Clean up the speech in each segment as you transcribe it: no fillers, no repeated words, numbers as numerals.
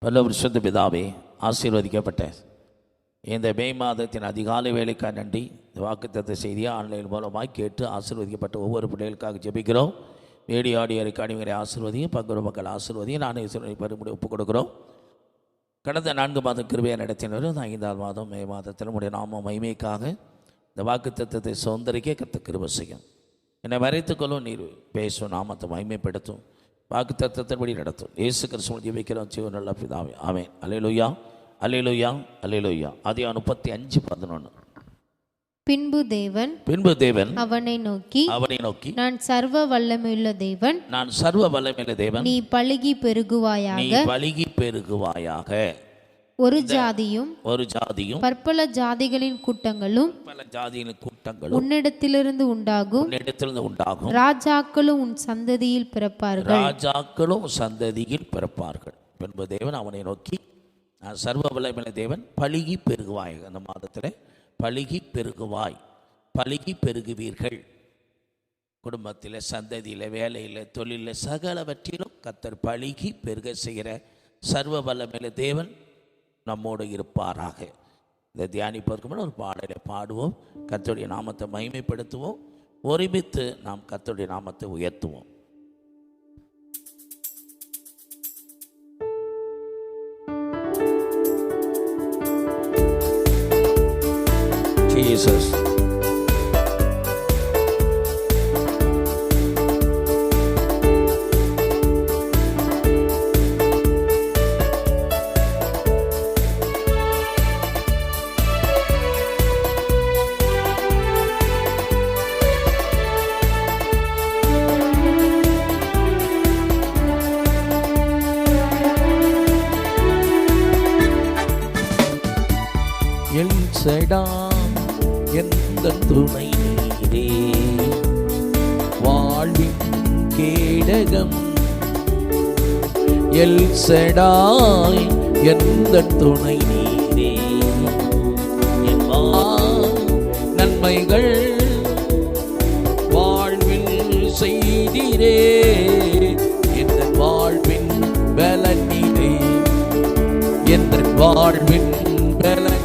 பல வருஷத்து பிதாவே, ஆசீர்வதிக்கப்பட்ட இந்த மே மாதத்தின் அதிகாலை வேலைக்காக நன்றி. இந்த வாக்குத்தத்த செய்தியை ஆன்லைன் மூலமாக கேட்டு ஆசீர்வதிக்கப்பட்ட ஒவ்வொரு பிள்ளைகளுக்காக ஜெபிக்கிறோம். வேடி ஆடியோ ரெக்கார்டிங்களை ஆசீர்வதியும், பங்குற மக்கள் ஆசீர்வதியும், நான் பருமுடி ஒப்புக் கொடுக்குறோம். கடந்த 4 மாதம் கிருபையை நடத்தினரும் 5ஆவது மாதம் மே மாதத்தில் நம்முடைய நாம மகிமைக்காக இந்த வாக்குத்தத்தத்தை சுதந்திரிக்க கர்த்தர் கிருபை செய்யும். என்னை மறைத்துக்கொள்ளும், நீர் பேசும், நாமத்தை மகிமைப்படுத்தும், வாக்குத்தத்தத்தின்படி நடத்தும். இயேசு கிறிஸ்துவின் ஜெபிக்கிறோம் ஜீவனுள்ள பிதாவே, ஆமென். அல்லேலூயா, அல்லேலூயா, அல்லேலூயா. ஆதியாகமம் 35:11. பின்பு தேவன் அவனை நோக்கி நான் சர்வ வல்லமையுள்ள தேவன், நீ பலுகி பெருகுவாயாக. ஒரு ஜாதியும் பற்பல ஜாதிகளின் கூட்டங்களும் உன்னிடத்திலிருந்து உண்டாகும். ராஜாக்களும் உன் சந்ததியில் பிறப்பார்கள். பின்பு தேவன் அவனை நோக்கி நான் சர்வ வல்லமையுள்ள தேவன், பலுகி பெருகுவாய். அந்த மாதத்தில் பலுகி பெருகுவாய், பலுகி பெருகுவீர்கள். குடும்பத்தில், சந்ததியில், வேலையில், தொழிலில், சகலவற்றிலும் கர்த்தர் பலுகி பெருக செய்கிற சர்வ வல்லமையுள்ள தேவன் நம்மோடு இருப்பாராக. இதை தியானிப்பதற்கு முன்னாடி ஒரு பாடலை பாடுவோம், கர்த்தருடைய நாமத்தை மகிமைப்படுத்துவோம், ஒருமித்து நாம் கர்த்தருடைய நாமத்தை உயர்த்துவோம். Jesus. El Shaddai எந்த துணை நீரே, வாழ்வின் கேடகம். எல் ஷடாய் எந்த துணை நீரே, நன்மைகள் வாழ்வில் செய்திரே, எந்த வாழ்வின் பலன் நீரே, எந்த வாழ்வின் பலன்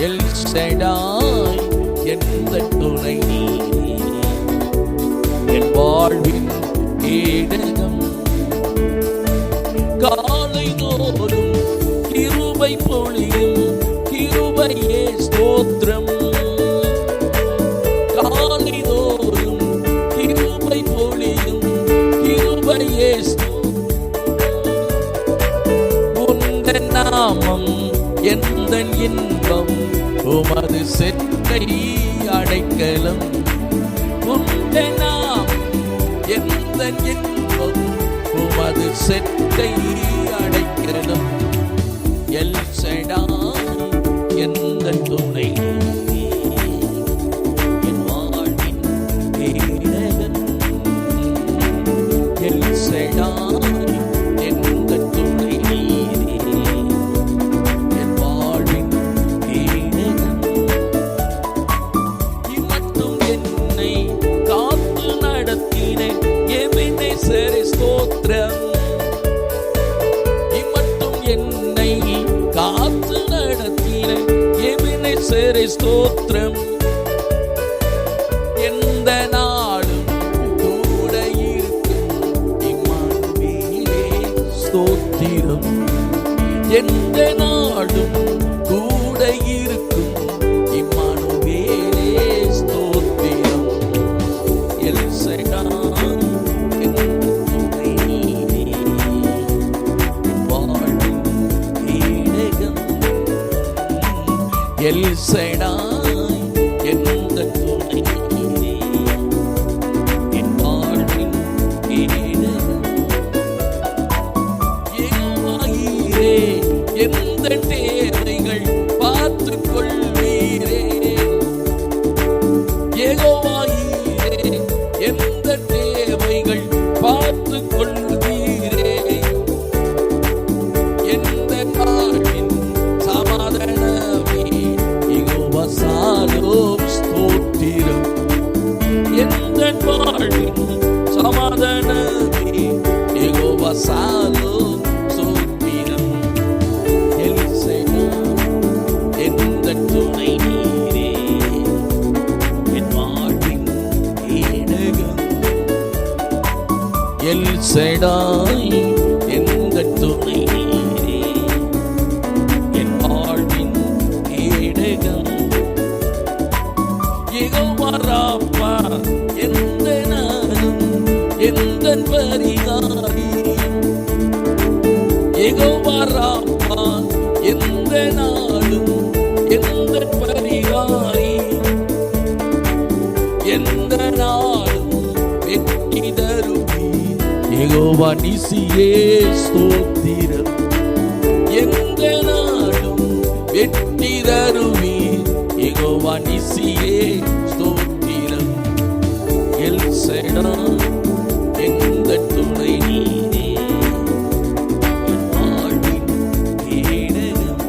எல் ஷடாய் எந்த துணை நீரே, என் வாழ்வின் கேடகம். காலை தோறும் கிருபை பொழியும், கிருபையே ஸ்தோத்திரம். காலை தோறும் கிருபை பொழியும், கிருபையே ஸ்தோத்திரம். உந்தன் நாமம் எந்தன் இன்பம், உமது செற்றை அடைக்கலம். உந்தன் நாமம் எந்தன் இன்பம், உமது செற்றை அடைக்கலம். எல் ஷடாய் எந்த துணை நீரே, என் வாழ்வின் கேடகம். எல் ஷடாய் எந்த துணை நீரே, என் வாழ்வின் கேடகம். இம்மட்டும் என்னை காத்து நடத்தின எபினேசரே ஸ்தோத்திரம். இம்மட்டும் என்னை காத்து நடத்தின எபினேசரே ஸ்தோத்திரம். எந்த நாளும் கூட இருக்கும் இம்மானுவேலே ஸ்தோத்திரம். எந்த நாளும் கூட இருக்கும் இம்மானுவேலே ஸ்தோத்திரம். எல் ஷடாய் எந்த துணை நீரே, வாழ்வின் கேடகம். எல் ஷடாய் எந்த துணை நீரே, என் வாழ்வின் கேடகம். யெகோவாயீரே எந்த தேவைகள் பார்த்துக் கொள்வீரே, யெகோவாயீரே எந்த தேவைகள் பார்த்துக் கொள்வீரே. எந்த நாளின் சமாதானமே வாழ்வின் சமாதானமே யெகோவா சாலோம் ஸ்தோத்திரம். எல்சேனா எந்த துணை நீரே என் வாழ்வின் கேடகம். எல்சேடாய் எந்த துணை நீரே என் வாழ்வின் கேடகம். யெகோவா ராப்பா எந்த நாளும் எந்த பரிகாரி. யெகோவா ராப்பா எந்த நாளும் எந்த பரிகாரி. எந்த நாளும் வெற்றி தருவீர் யெகோவா நிசியே ஸ்தோத்திரம். எந்த நாளும் வெற்றி தருவீர் யெகோவா நிசியே ஸ்தோத்திரம். எல்சேனா எந்த துணை நீரே என் வாழ்வின் கேடகம்.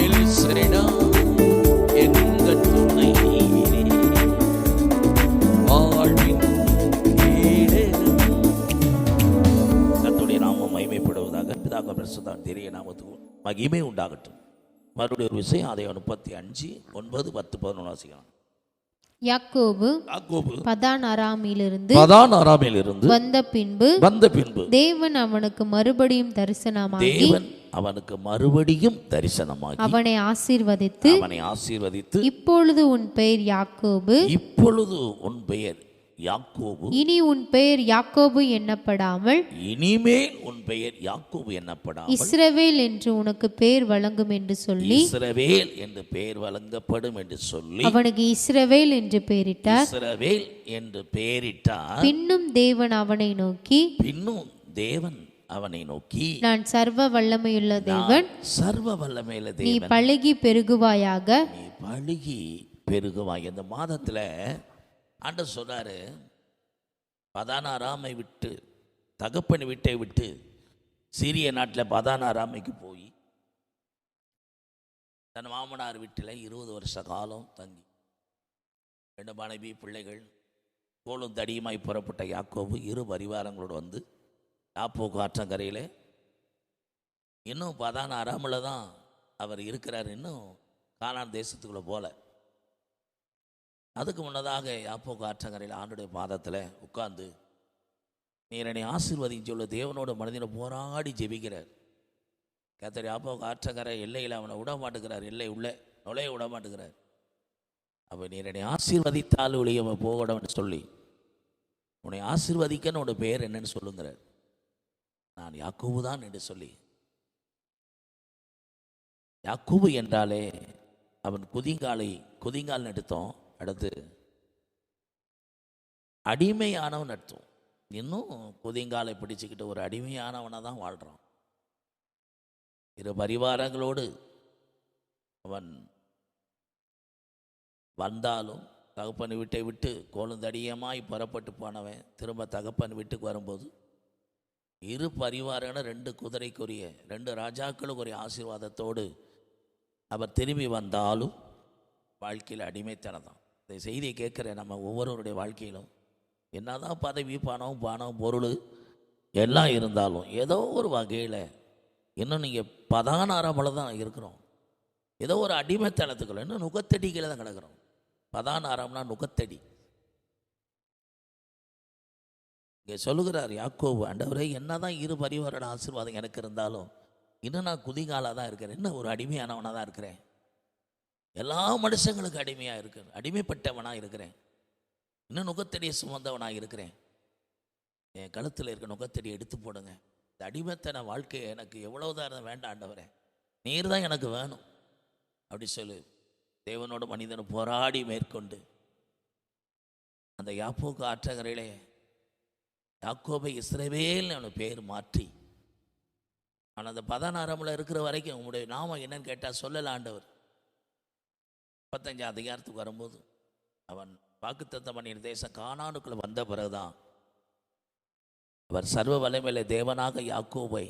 எல்சேனா எந்த துணை நீரே வாழ்வின் கேடகம். கர்த்தருடைய நாமம் மகிமைப்படுவதாக. பிதாக பரிசுத்த தெரிய நாமத்துக்கு மகிமை உண்டாகட்டும். மறுபடியும் ஒரு விஷயம், அதை 35, 9, 10, 11 வாசிக்கலாம். யாக்கோபு பதான் அராமிலிருந்து வந்த பின்பு தேவன் அவனுக்கு மறுபடியும் தரிசனமாகி அவனை ஆசீர்வதித்து இப்பொழுது உன் பெயர் யாக்கோபு, இனி உன் பெயர் யாக்கோபு எண்ணப்படாமல் இனிமேல் உன் பெயர் யாக்கோபு எண்ணப்படாமல் இஸ்ரவேல் என்று உனக்கு பெயர் வழங்கும் என்று சொல்லி, இஸ்ரவேல் என்று பெயர் வழங்கப்படும் என்று சொல்லி அவனுக்கு இஸ்ரவேல் என்று பெயரிட்டார். இஸ்ரவேல் என்று பெயரிட்டார். பின்னும் தேவன் அவனை நோக்கி நான் சர்வ வல்லமையுள்ள தேவன், நீ பழுகி பெருகுவாயாக. இந்த மாதத்துல ஆண்டவர் சொல்றாரு, பதான் அராமை விட்டு, தகப்பன் வீட்டை விட்டு சீரிய நாட்டில் பதான் அராமைக்கு போய் தன் மாமனார் வீட்டில் 20 வருஷ காலம் தங்கி 2 மனைவி பிள்ளைகள் கோலும் தடியுமாய் புறப்பட்ட யாக்கோபு 2 பரிவாரங்களோடு வந்து யாப்போக்கு ஆற்றங்கரையில் இன்னும் பதான் அராமில் தான் அவர் இருக்கிறார். இன்னும் கானான் தேசத்துக்குள்ளே போல. அதுக்கு முன்னதாக யாப்போக்கு ஆற்றங்கரையில் ஆண்டுடைய பாதத்தில் உட்கார்ந்து நீர் என்னை ஆசீர்வதின்னு சொல்ல தேவனோட மனதில் போராடி ஜெபிக்கிறார். கர்த்தர் யாப்போக்கு ஆற்றங்கரை எல்லையில் அவனை விட மாட்டேங்கிறார், எல்லை உள்ள நுழைய விட மாட்டேங்கிறார். அப்போ நீர் என்னை ஆசீர்வதித்தால் ஒழிய போகணும்னு சொல்லி, உன்னை ஆசீர்வதிக்கன்னு உன்னோட பெயர் என்னன்னு சொல்லுங்கிறார். நான் யாக்கோபு தான் என்று சொல்லி, யாக்கோபு என்றாலே அவன் குதிங்கால் எடுத்தோம். அடுத்து அடிமையானவன் அர்த்தம். இன்னும் குதிங்காலை பிடிச்சுக்கிட்டு ஒரு அடிமையானவனை தான் வாழ்கிறான். 2 பரிவாரங்களோடு அவன் வந்தாலும் தகப்பன் வீட்டை விட்டு கோலுந்தடியமாய் புறப்பட்டு போனவன் திரும்ப தகப்பன் வீட்டுக்கு வரும்போது 2 பரிவாரங்களும் 2 குதிரைக்குரிய 2 ராஜாக்களுக்குரிய ஆசீர்வாதத்தோடு அவர் திரும்பி வந்தாலும் வாழ்க்கையில் அடிமைத்தனம் தான். இந்த செய்தியை கேட்குற நம்ம ஒவ்வொருவருடைய வாழ்க்கையிலும் என்னதான் பதவி, பணம், பொருள் எல்லாம் இருந்தாலும் ஏதோ ஒரு வகையில் இன்னும் நீங்கள் பதானாரமில் தான் இருக்கிறோம். ஏதோ ஒரு அடிமைத்தனத்துக்குள்ள இன்னும் நுகத்தடிகளை தான் கிடக்கிறோம். பதானாரம்னா நுகத்தடி. இங்கே சொல்லுகிறார் யாக்கோபு, ஆண்டவரே என்னதான் 2 பரிவாரோட ஆசீர்வாதம் எனக்கு இருந்தாலும் இன்னும் நான் குதிகாலாக தான் இருக்கிறேன், இன்னும் ஒரு அடிமையானவனாக தான் இருக்கிறேன், எல்லா மனுஷங்களுக்கு அடிமையாக இருக்கிறேன், அடிமைப்பட்டவனாக இருக்கிறேன், இன்னும் நுகத்தடியை சுமந்தவனாக இருக்கிறேன். என் கழுத்தில் இருக்க நுகத்தடியை எடுத்து போடுங்க. இந்த அடிமைத்தன வாழ்க்கையை எனக்கு எவ்வளவுதான் வேண்டாம் ஆண்டவரே, நீர் தான் எனக்கு வேணும் அப்படி சொல்லு. தேவனோட மனிதனை போராடி மேற்கொண்டு அந்த யாப்போக்கு ஆற்றங்கரையிலே யாக்கோபை இஸ்ரவேல் அவனை பேர் மாற்றி, ஆனால் அந்த 16 இருக்கிற வரைக்கும் உங்களுடைய நாமம் என்னன்னு கேட்டால் சொல்லல ஆண்டவர். 35 அதிகாரத்துக்கு வரும்போது அவன் வாக்குத்தத்தம் பண்ணின தேசம் கானானுக்குள்ள வந்த பிறகுதான் அவர் சர்வ வல்லமையுள்ள தேவனாக யாக்கோபை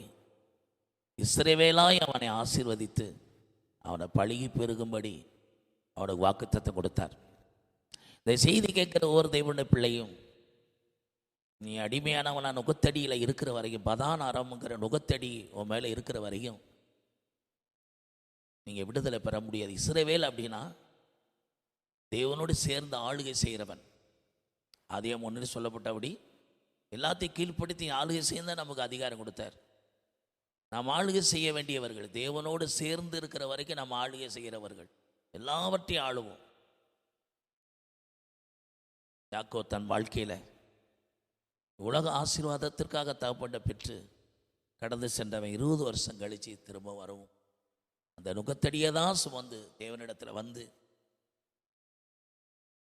இஸ்ரவேலாய் அவனை ஆசீர்வதித்து அவனை பழுகி பெருகும்படி அவனுக்கு வாக்குத்தத்தம் கொடுத்தார். இந்த செய்தி கேட்குற ஒவ்வொரு தெய்வனுடைய பிள்ளையும், நீ அடிமையானவனா நுகத்தடியில் இருக்கிற வரைக்கும், பதானாரம்ங்கிற நுகத்தடி உன் மேலே இருக்கிற வரைக்கும் நீங்கள் விடுதலை பெற முடியாது. இஸ்ரவேல் அப்படின்னா தேவனோடு சேர்ந்து ஆளுகை செய்கிறவன். அதையும் முன்னாடி சொல்லப்பட்டபடி எல்லாத்தையும் கீழ்ப்படுத்தி ஆளுகை செய்ய நமக்கு அதிகாரம் கொடுத்தார். நாம் ஆளுகை செய்ய வேண்டியவர்கள், தேவனோடு சேர்ந்து இருக்கிற வரைக்கும் நாம் ஆளுகை செய்கிறவர்கள், எல்லாவற்றையும் ஆளுவோம். யாக்கோ தன் வாழ்க்கையில் உலக ஆசீர்வாதத்திற்காக தகப்பட்ட பெற்று கடந்து சென்றவன் 20 வருஷம் கழித்து திரும்ப வரவும் அந்த நுகத்தடியை தான் சுமந்து தேவனிடத்தில் வந்து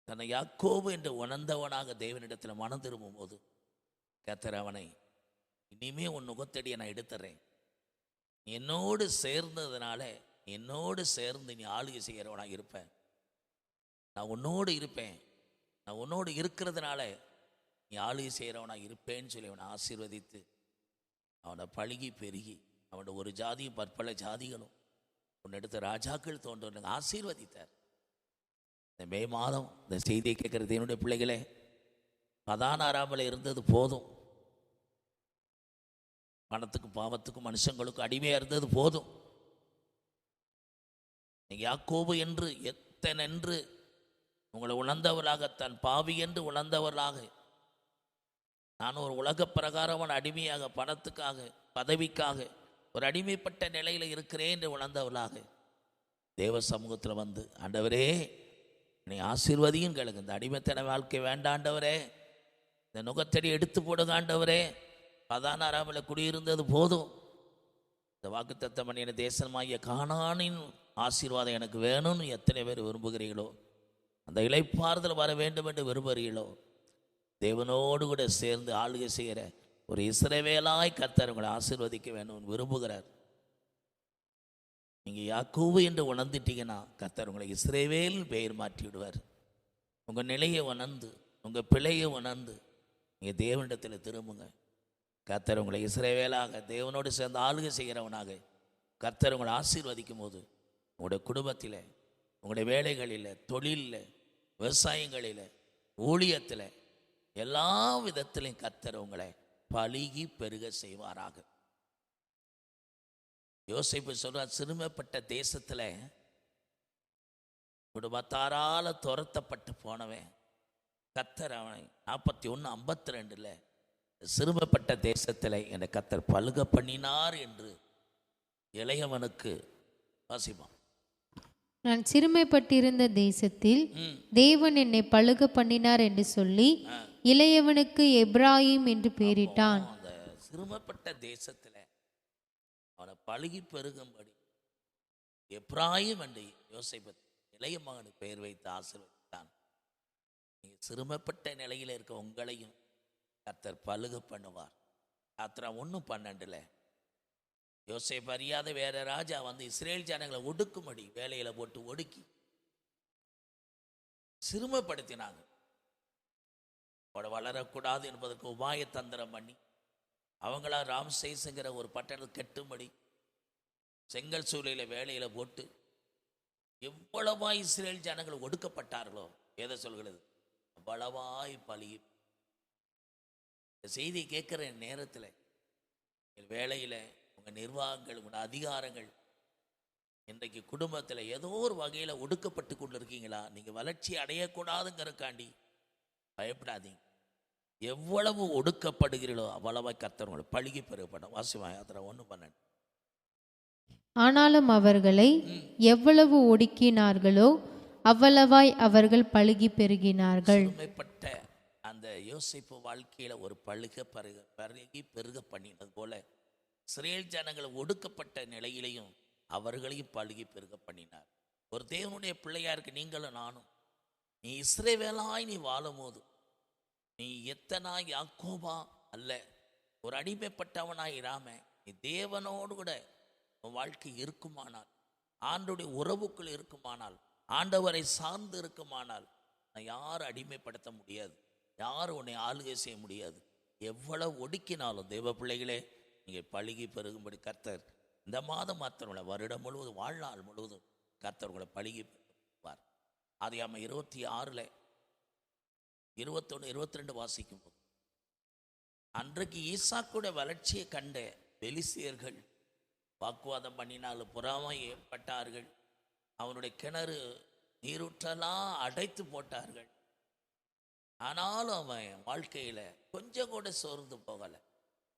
தன்னை யாக்கோபு என்று உணர்ந்தவனாக தேவனிடத்தில் மனம் திரும்பும் போது கர்த்தர் அவனை, இனிமே உன் நுகத்தடியை நான் எடுத்துறேன், நீ என்னோடு சேர்ந்ததுனால என்னோடு சேர்ந்து நீ ஆளுகை செய்கிறவனாக இருப்பேன், நான் உன்னோடு இருப்பேன், நான் உன்னோடு இருக்கிறதுனால நீ ஆளுகை செய்கிறவனாக இருப்பேன்னு சொல்லி அவனை ஆசீர்வதித்து அவனை பழுகி பெருகி அவனோட ஒரு ஜாதியும் பற்பல ஜாதிகளும் உன்னெடுத்த ராஜாக்கள் தோன்றவனுக்கு ஆசீர்வதித்தார். இந்த மே மாதம் இந்த செய்தியை கேட்குறது என்னுடைய பிள்ளைகளே, பதானாராமல் இருந்தது போதும், பணத்துக்கும் பாவத்துக்கும் மனுஷங்களுக்கும் அடிமையாக இருந்தது போதும். யாக்கோபு என்று எத்தனென்று உங்களை உணர்ந்தவர்களாக, தன் பாவி என்று உணர்ந்தவர்களாக, நான் ஒரு உலக பிரகாரமான அடிமையாக, பணத்துக்காக பதவிக்காக ஒரு அடிமைப்பட்ட நிலையில் இருக்கிறேன் என்று உணர்ந்தவர்களாக தேவ சமூகத்தில் வந்து, ஆண்டவரே நீ ஆசீர்வதியும் கேளுங்க, இந்த அடிமைத்தன வாழ்க்கை வேண்டாண்டவரே, இந்த நுகத்தடி எடுத்து போடுங்க ஆண்டவரே, பதானாராமில் குடியிருந்தது போதும், இந்த வாக்குத்தத்தம் பண்ணின தேசமாகிய கானானின் ஆசீர்வாதம் எனக்கு வேணும்னு எத்தனை பேர் விரும்புகிறீர்களோ, அந்த இளைப்பாறுதல் வர வேண்டும் என்று விரும்புகிறீர்களோ, தேவனோடு கூட சேர்ந்து ஆளுகை செய்கிற ஒரு இஸ்ரவேலாய் கர்த்தர் உங்களை ஆசீர்வதிக்க வேண்டும் விரும்புகிறார். நீங்கள் யாக்கோபு என்று உணர்ந்துட்டீங்கன்னா கர்த்தர் உங்களை இஸ்ரவேல் பெயர் மாற்றி விடுவார். உங்கள் நிலையை உணர்ந்து, உங்கள் பிழையை உணர்ந்து நீங்கள் தேவனிடத்தில் திரும்புங்க. கர்த்தர் உங்களை இஸ்ரவேலாக தேவனோடு சேர்ந்து ஆளுகை செய்கிறவனாக கர்த்தர் உங்களை ஆசீர்வதிக்கும் போது உங்களுடைய குடும்பத்தில், உங்களுடைய வேலைகளில், தொழிலில், விவசாயங்களில், ஊழியத்தில், எல்லா விதத்திலையும் கர்த்தர் உங்களை பழுகி பெருக செய்வாராக. யோசேப்பு சொல்றார், சிறுமைப்பட்ட தேசத்தில் குடும்பத்தாரால் துரத்தப்பட்டு போனவன் கர்த்தர் அவனை 41:52 சிறுமைப்பட்ட தேசத்தில் என்னை கர்த்தர் பழுக பண்ணினார் என்று இளையவனுக்கு வாசிப்பான். நான் சிறுமைப்பட்டிருந்த தேசத்தில் தேவன் என்னை பழுக பண்ணினார் என்று சொல்லி இளையவனுக்கு எப்ராயிம் என்று பெயரிட்டான். அந்த சிறுமைப்பட்ட தேசத்தில் அவனை பழுகி பெருகும்படி எப்ராயிம் என்று யோசேப்பு இளைய மகனுக்கு பெயர் வைத்து ஆசீர்வதித்தான். நீங்கள் சிறுமைப்பட்ட நிலையில் இருக்க உங்களையும் கர்த்தர் பழுக பண்ணுவார். யாத்திரா 1:12 யோசேப்பு அறியாத வேற ராஜா வந்து இஸ்ரேல் ஜனங்களை ஒடுக்கும்படி வேலையில போட்டு ஒடுக்கி சிறுமைப்படுத்தினாங்க. அவட வளரக்கூடாது என்பதற்கு உபாய தந்திரம் பண்ணி அவங்களா ராம்சேஸ்ங்கிற ஒரு பட்டணத்தை கெட்டும்படி செங்கல் சூளையில வேலையில போட்டு எவ்வளவாய் இஸ்ரேல் ஜனங்கள் ஒடுக்கப்பட்டார்களோ எதை சொல்கிறது, அவ்வளவாய் பழகி. இந்த செய்தியை கேட்குற நேரத்தில் வேலையில் உங்கள் நிர்வாகங்கள், உங்கள் அதிகாரங்கள் இன்றைக்கு குடும்பத்தில் ஏதோ ஒரு வகையில் ஒடுக்கப்பட்டு கொண்டு இருக்கீங்களா? நீங்கள் வளர்ச்சி அடையக்கூடாதுங்கிறக்காண்டி பயப்படாதீங்க. எவ்வளவு ஒடுக்கப்படுகிறீர்களோ அவ்வளவாய் கர்த்தர் உங்களை பழுகி பெருகப்படும். வாசிமா யாத்திரை 1:12. ஆனாலும் அவர்களை எவ்வளவு ஒடுக்கினார்களோ அவ்வளவாய் அவர்கள் பழுகி பெருகினார்கள். சிறுமைப்பட்ட அந்த யோசேப்பு வாழ்க்கையில ஒரு பழுகி பெருக பண்ணினது போல இஸ்ரேல் ஜனங்களை ஒடுக்கப்பட்ட நிலையிலையும் அவர்களையும் பழுகி பெருக பண்ணினார். ஒரு தேவனுடைய பிள்ளையா இருக்கு நீங்களும் நானும். நீ இஸ்ரவேலாய் நீ வாழும் போது நீ எத்தனாய் யாக்கோபா அல்ல, ஒரு அடிமைப்பட்டவனாய் இராம நீ தேவனோடு கூட உன் வாழ்க்கை இருக்குமானால், ஆண்டோடைய உறவுக்குள் இருக்குமானால், ஆண்டவரை சார்ந்து இருக்குமானால் நான் யாரும் அடிமைப்படுத்த முடியாது, யாரும் உன்னை ஆளுகை செய்ய முடியாது. எவ்வளவு ஒடுக்கினாலும் தேவ பிள்ளைகளே நீங்கள் பழுகி பெருகும்படி கர்த்தர் இந்த மாதம் மாத்திரமில்லை, வருடம் முழுவதும், வாழ்நாள் முழுவதும் கர்த்தர் உங்களை பழுகி பெறுவார். ஆதியாகமம் 26 21, 22 வாசிக்கும் போது, அன்றைக்கு ஈசாக்குடைய வளர்ச்சியை கண்ட பெலிஸ்தியர்கள் வாக்குவாதம் பண்ணினாலும் பொறாமை ஏற்பட்டார்கள். அவனுடைய கிணறு நீரூற்றெல்லாம் அடைத்து போட்டார்கள். ஆனாலும் அவன் வாழ்க்கையில் கொஞ்சம் கூட சோர்ந்து போகலை,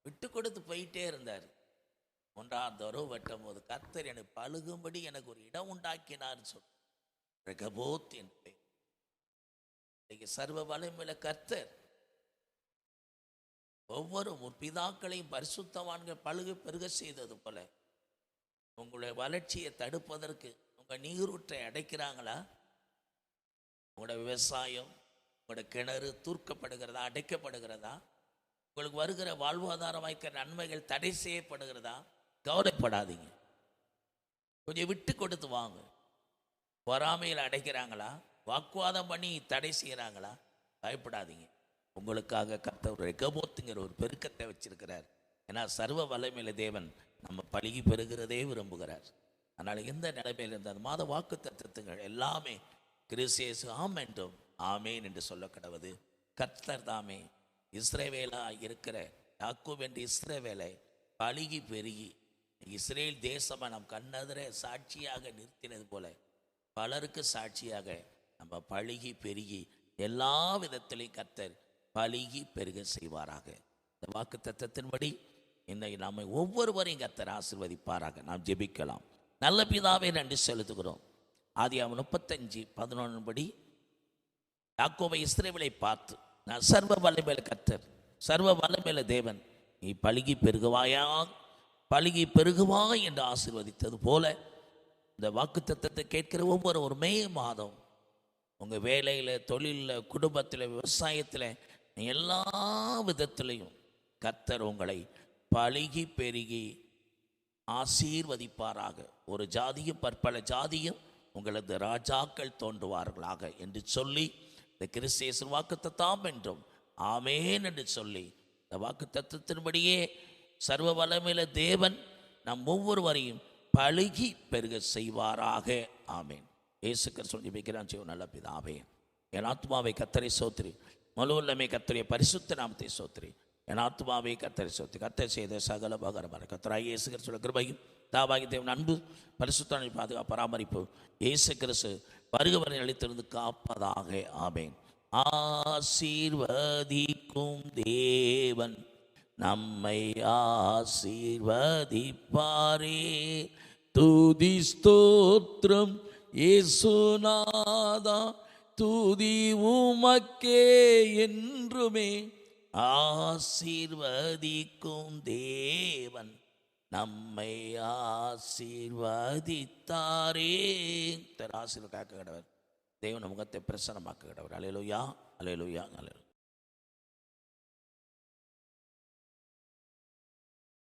விட்டு கொடுத்து போயிட்டே இருந்தார். 1ஆம் தடவை வெட்டும் போது கர்த்தர் எனக்கு பழுகும்படி எனக்கு ஒரு இடம் உண்டாக்கினார் சொல். ரெகபோத் என் பெயர். சர்வ வல்லமையுள்ள கர்த்தர் ஒவ்வொரு முற்பிதாக்களையும் பரிசுத்தவான்கள் பழுகு பெருக செய்தது போல உங்களுடைய வளர்ச்சியை தடுப்பதற்கு உங்கள் நீரூற்றை அடைக்கிறாங்களா? உங்களோட விவசாயம், உங்களோட கிணறு தூர்க்கப்படுகிறதா, அடைக்கப்படுகிறதா? உங்களுக்கு வருகிற வாழ்வாதாரம் வாய்க்கிற நன்மைகள் தடை செய்யப்படுகிறதா? கவலைப்படாதீங்க, கொஞ்சம் விட்டு கொடுத்து வாங்க. பொறாமையில் அடைக்கிறாங்களா? வாக்குவாதம் பண்ணி தடை செய்கிறாங்களா? பயப்படாதீங்க. உங்களுக்காக கர்த்தர் ரெகபோத்துங்கிற ஒரு பெருக்கத்தை வச்சிருக்கிறார். ஏன்னா சர்வ வல்லமையுள்ள தேவன் நம்ம பழகி பெறுகிறதே விரும்புகிறார். அதனால் எந்த நிலைமையில் இருந்த அந்த மாத வாக்கு தத்துவங்கள் எல்லாமே கிறிஸ்து ஆம் என்றும் ஆமேன் என்று சொல்ல கடவுது. கர்த்தர் தாமே இஸ்ரவேலா இருக்கிற யாக்கோபு என்ற இஸ்ரவேலை பழகி பெருகி இஸ்ரேல் தேசமாக நம் கண்ணெதிர சாட்சியாக நிறுத்தினது போல பலருக்கு சாட்சியாக நம்ம பழகி பெருகி எல்லா விதத்திலையும் கர்த்தர் பழகி பெருக செய்வாராக. இந்த வாக்கு தத்தத்தின்படி இன்னைக்கு நாம் ஒவ்வொருவரையும் கர்த்தர் ஆசீர்வதிப்பாராக. நாம் ஜெபிக்கலாம். நல்ல பிதாவே நன்றி செலுத்துகிறோம். ஆதியாகமம் 35:11 படி யாக்கோபை இஸ்ரவேலை பார்த்து, நான் சர்வ வல்லமையுள்ள கர்த்தர், சர்வ வல்லமையுள்ள தேவன், நீ பழுகி பெருகுவாயா, பழுகி பெருகுவா என்று ஆசீர்வதித்தது போல இந்த வாக்கு தத்தத்தை கேட்கிற ஒவ்வொரு ஒரு மே மாதம் உங்கள் வேலையில், தொழிலில், குடும்பத்தில், விவசாயத்தில், எல்லா விதத்திலையும் கர்த்தர் உங்களை பழுகி பெருகி ஆசீர்வதிப்பாராக. ஒரு ஜாதியும் பற்பல ஜாதியும் உங்களது ராஜாக்கள் தோன்றுவார்களாக என்று சொல்லி இந்த கிறிஸ்து வாக்குத்தத்தம் என்றும் ஆமேன் என்று சொல்லி இந்த வாக்கு தத்துவத்தின்படியே சர்வ வல்லமையுள்ள தேவன் நம் ஒவ்வொருவரையும் பழுகி பெருக செய்வாராக. ஆமேன். இயேசு கிறிஸ்து ஜெபிக்கிறான். ஜீவ நல்ல பிதாவே, என் ஆத்மாவை கர்த்தரை சோத்திரி, முழு உள்ளமே கர்த்தருடைய பரிசுத்த நாமத்தை சோத்திரி. என் ஆத்மாவை கர்த்தரை சோத்திரி. கர்த்தர் செய்த சகல உபகாரமான கர்த்தராகிய இயேசு கிறிஸ்துவின் கிருபையும் தாவாகி தேவன் அன்பு பரிசுத்த பாதுகாப்பு பராமரிப்பு இயேசு கிறிஸ்து வருகவரை அளித்திருந்து காப்பதாக. ஆமேன். ஆசீர்வதிக்கும் தேவன் நம்மை ஆசீர்வதிப்பாரே. துதி ஸ்தோத்திரம் இயேசுநாதா, துதி உமக்கே என்றுமே. ஆசீர்வதிக்கும் தேவன் நம்மை ஆசீர்வதித்தாரே. ஆசீர்வாத கடவர் தேவன் முகத்தை பிரசன்னமாக்க கடவர். அல்லேலூயா, அல்லேலூயா, அல்லேலூயா.